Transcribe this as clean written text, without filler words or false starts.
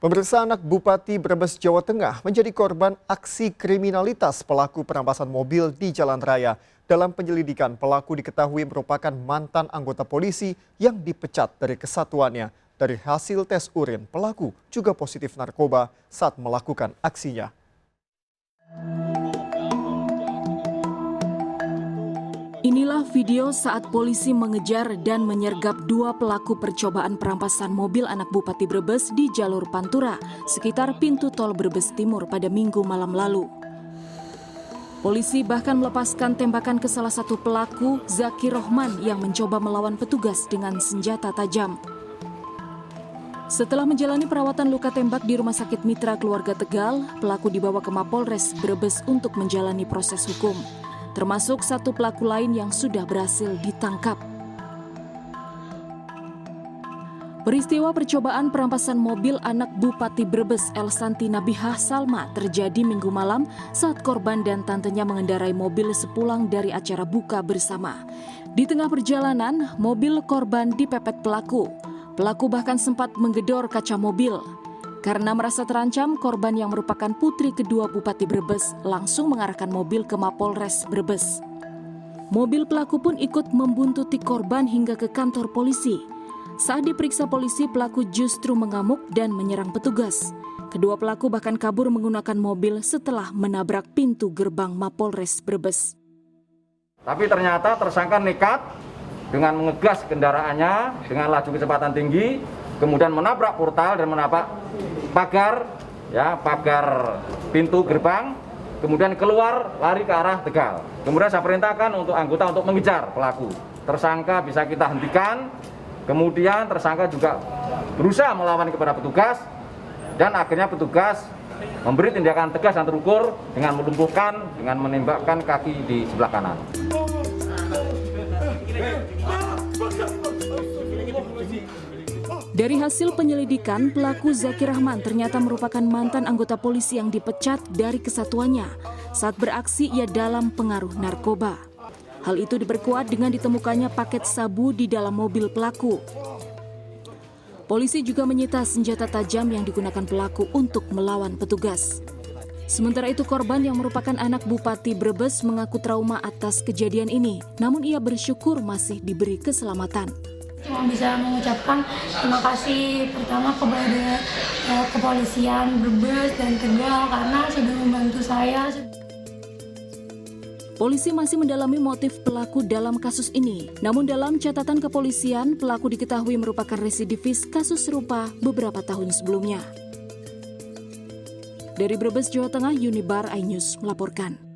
Pemirsa, anak Bupati Brebes, Jawa Tengah menjadi korban aksi kriminalitas pelaku perampasan mobil di jalan raya. Dalam penyelidikan, pelaku diketahui merupakan mantan anggota polisi yang dipecat dari kesatuannya. Dari hasil tes urin, pelaku juga positif narkoba saat melakukan aksinya. Inilah video saat polisi mengejar dan menyergap dua pelaku percobaan perampasan mobil anak Bupati Brebes di jalur Pantura, sekitar pintu tol Brebes Timur pada Minggu malam lalu. Polisi bahkan melepaskan tembakan ke salah satu pelaku, Zaki Rohman, yang mencoba melawan petugas dengan senjata tajam. Setelah menjalani perawatan luka tembak di Rumah Sakit Mitra Keluarga Tegal, pelaku dibawa ke Mapolres Brebes untuk menjalani proses hukum. Termasuk satu pelaku lain yang sudah berhasil ditangkap. Peristiwa percobaan perampasan mobil anak Bupati Brebes Elsanti Nabihah Salma terjadi Minggu malam saat korban dan tantenya mengendarai mobil sepulang dari acara buka bersama. Di tengah perjalanan, mobil korban dipepet pelaku. Pelaku bahkan sempat menggedor kaca mobil. Karena merasa terancam, korban yang merupakan putri kedua Bupati Brebes langsung mengarahkan mobil ke Mapolres Brebes. Mobil pelaku pun ikut membuntuti korban hingga ke kantor polisi. Saat diperiksa polisi, pelaku justru mengamuk dan menyerang petugas. Kedua pelaku bahkan kabur menggunakan mobil setelah menabrak pintu gerbang Mapolres Brebes. Tapi ternyata tersangka nekat dengan mengegas kendaraannya dengan laju kecepatan tinggi, kemudian menabrak portal dan menabrak pagar pintu gerbang, kemudian keluar lari ke arah Tegal. Kemudian saya perintahkan untuk anggota untuk mengejar pelaku. Tersangka bisa kita hentikan, kemudian tersangka juga berusaha melawan kepada petugas, dan akhirnya petugas memberi tindakan tegas dan terukur dengan melumpuhkan, dengan menembakkan kaki di sebelah kanan. Dari hasil penyelidikan, pelaku Zaki Rahman ternyata merupakan mantan anggota polisi yang dipecat dari kesatuannya. Saat beraksi, ia dalam pengaruh narkoba. Hal itu diperkuat dengan ditemukannya paket sabu di dalam mobil pelaku. Polisi juga menyita senjata tajam yang digunakan pelaku untuk melawan petugas. Sementara itu, korban yang merupakan anak Bupati Brebes mengaku trauma atas kejadian ini, namun ia bersyukur masih diberi keselamatan. Cuma bisa mengucapkan terima kasih pertama kepada kepolisian Brebes dan Tegal karena sudah membantu saya. Polisi masih mendalami motif pelaku dalam kasus ini. Namun dalam catatan kepolisian, pelaku diketahui merupakan residivis kasus serupa beberapa tahun sebelumnya. Dari Brebes, Jawa Tengah, Unibar iNews melaporkan.